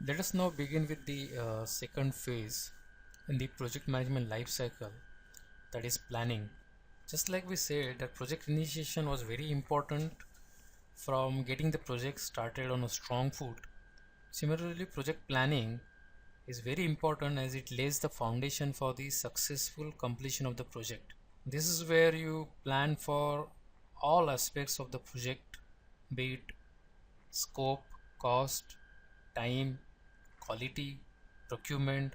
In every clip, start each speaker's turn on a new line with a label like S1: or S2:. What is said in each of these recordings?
S1: Let us now begin with the second phase in the project management life cycle, that is planning. Just like we said that project initiation was very important from getting the project started on a strong foot. Similarly, project planning is very important as it lays the foundation for the successful completion of the project. This is where you plan for all aspects of the project, be it scope, cost, time, quality, procurement,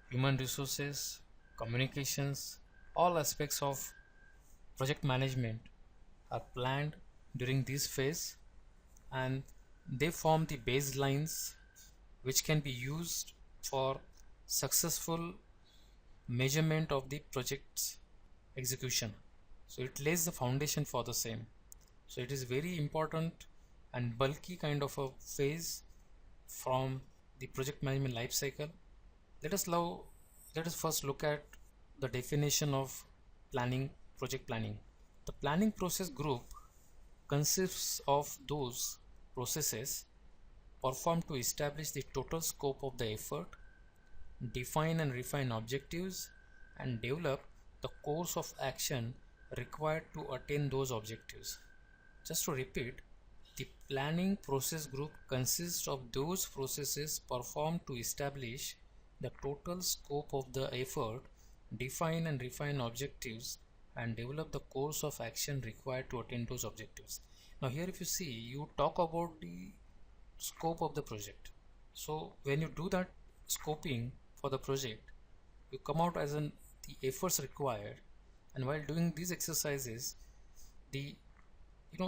S1: human resources, communications. All aspects of project management are planned during this phase, and they form the baselines which can be used for successful measurement of the project's execution. So it lays the foundation for the same. So it is very important and bulky kind of a phase from the project management life cycle. Let us now let us first look at the definition of planning, project planning. The planning process group consists of those processes performed to establish the total scope of the effort, define and refine objectives, and develop the course of action required to attain those objectives. Just to repeat, the planning process group consists of those processes performed to establish the total scope of the effort, define and refine objectives, and develop the course of action required to attain those objectives. Now, here, if you see, you talk about the scope of the project. So, when you do that scoping for the project, you come out as the efforts required, and while doing these exercises, the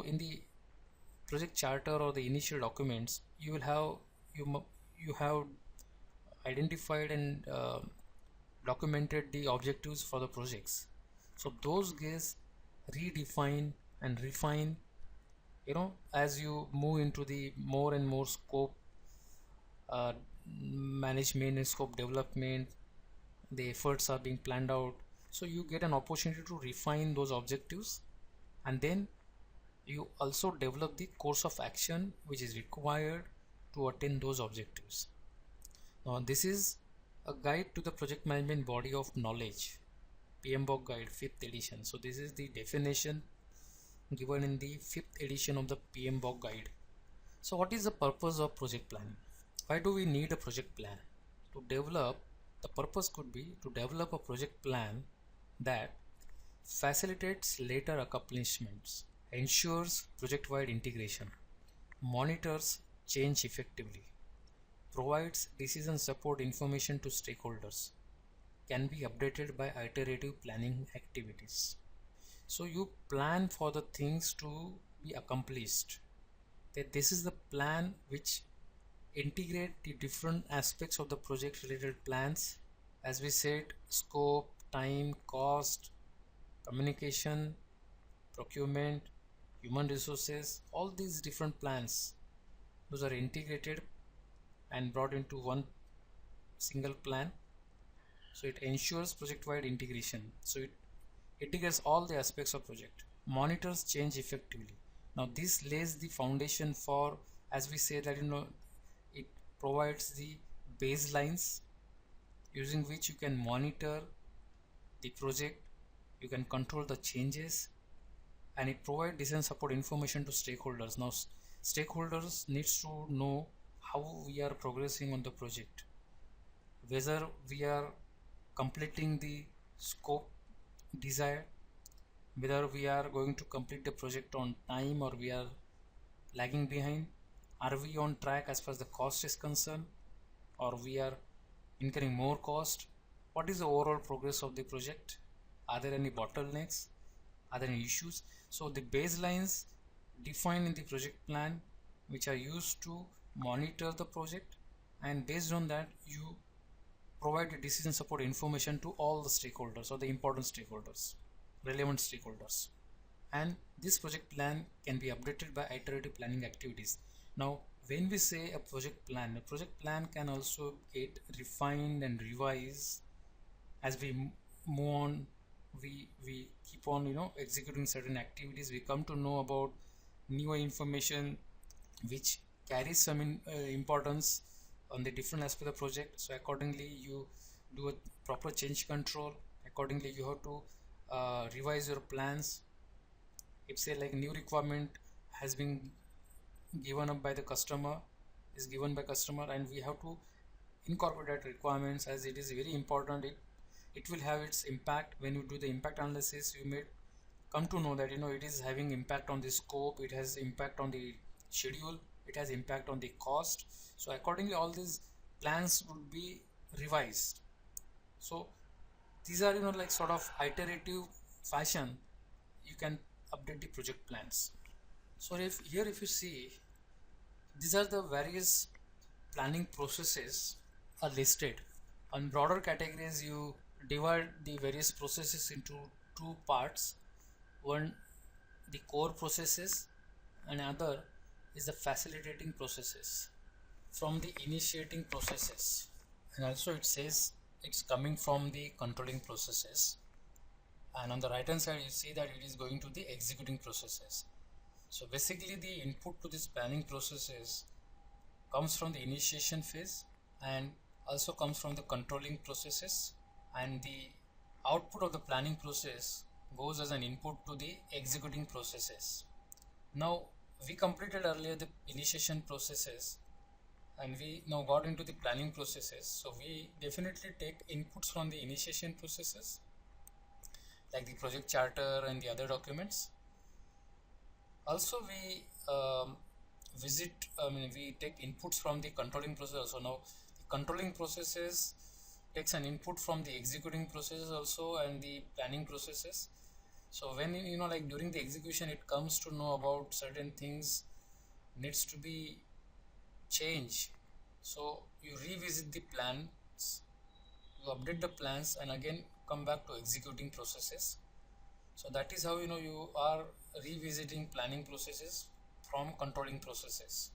S1: in the project charter or the initial documents, you will have you have identified and documented the objectives for the projects. So those guys redefine and refine, as you move into the more and more scope uh, management and scope development, the efforts are being planned out. So you get an opportunity to refine those objectives, and then you also develop the course of action which is required to attain those objectives. Now, this is a guide to the project management body of knowledge, PMBOK guide 5th edition. So, this is the definition given in the 5th edition of the PMBOK guide. So, what is the purpose of project planning? Why do we need a project plan? To develop, the purpose could be to develop a project plan that facilitates later accomplishments, ensures project-wide integration, monitors change effectively, provides decision support information to stakeholders, can be updated by iterative planning activities. So you plan for the things to be accomplished. That this is the plan which integrate the different aspects of the project related plans. As we said, scope, time, cost, communication, procurement, human resources, all these different plans, those are integrated and brought into one single plan. So it ensures project wide integration. So it integrates all the aspects of project, monitors change effectively. Now this lays the foundation for, as we say, that it provides the baselines using which you can monitor the project, you can control the changes, and it provides decision support information to stakeholders. Now stakeholders needs to know how we are progressing on the project, whether we are completing the scope desired, whether we are going to complete the project on time or we are lagging behind, are we on track as far as the cost is concerned, or we are incurring more cost, what is the overall progress of the project, are there any bottlenecks, are there any issues. So the baselines defined in the project plan which are used to monitor the project, and based on that you provide a decision support information to all the stakeholders or the important stakeholders, relevant stakeholders. And this project plan can be updated by iterative planning activities. Now when we say a project plan can also get refined and revised as we move on. We keep on executing certain activities, we come to know about newer information which carries some importance on the different aspect of the project. So accordingly you do a proper change control. Accordingly you have to revise your plans. If say like new requirement has been given up by the customer, is given by customer, and we have to incorporate that requirements, as it is very important. It will have its impact. When you do the impact analysis, you may come to know that it is having impact on the scope, it has impact on the schedule, it has impact on the cost. So accordingly all these plans would be revised. So these are like sort of iterative fashion you can update the project plans. So if you see, these are the various planning processes are listed. On broader categories, you divide the various processes into two parts. One, the core processes, and another is the facilitating processes. From the initiating processes, and also it says it's coming from the controlling processes, and on the right hand side you see that it is going to the executing processes. So basically the input to this planning processes comes from the initiation phase and also comes from the controlling processes, and the output of the planning process goes as an input to the executing processes. Now we completed earlier the initiation processes and we now got into the planning processes. So we definitely take inputs from the initiation processes like the project charter and the other documents. Also we we take inputs from the controlling process. So now the controlling processes takes an input from the executing processes also and the planning processes. So when like during the execution it comes to know about certain things needs to be changed, so you revisit the plans, you update the plans, and again come back to executing processes. So that is how you are revisiting planning processes from controlling processes.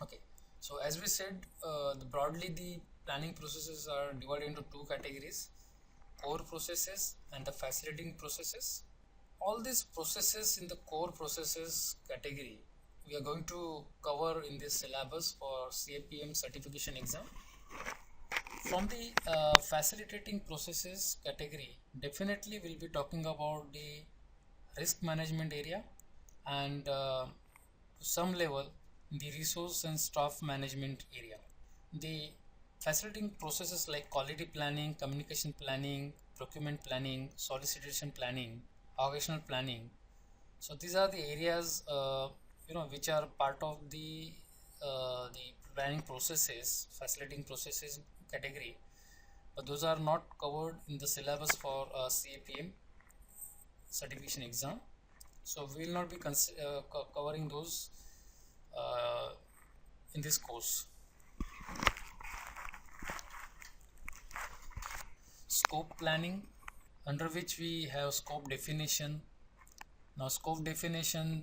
S1: Okay, so as we said, broadly the planning processes are divided into two categories: core processes and the facilitating processes. All these processes in the core processes category we are going to cover in this syllabus for CAPM certification exam. From the facilitating processes category, definitely we'll be talking about the risk management area, and to some level the resource and staff management area. The facilitating processes like quality planning, communication planning, procurement planning, solicitation planning, organizational planning. So these are the areas which are part of the planning processes, facilitating processes category, but those are not covered in the syllabus for CAPM certification exam. So we will not be covering those in this course. Scope planning, under which we have scope definition. Now scope definition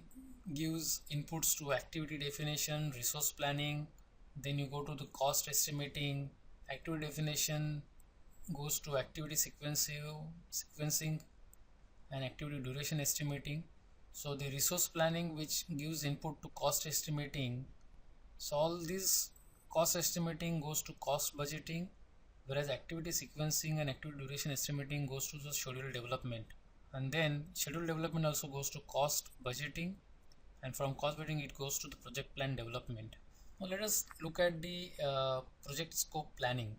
S1: gives inputs to activity definition, resource planning, then you go to the cost estimating. Activity definition goes to activity sequencing and activity duration estimating. So the resource planning, which gives input to cost estimating. So all this cost estimating goes to cost budgeting, whereas activity sequencing and activity duration estimating goes to the schedule development, and then schedule development also goes to cost budgeting, and from cost budgeting it goes to the project plan development. Now let us look at the project scope planning.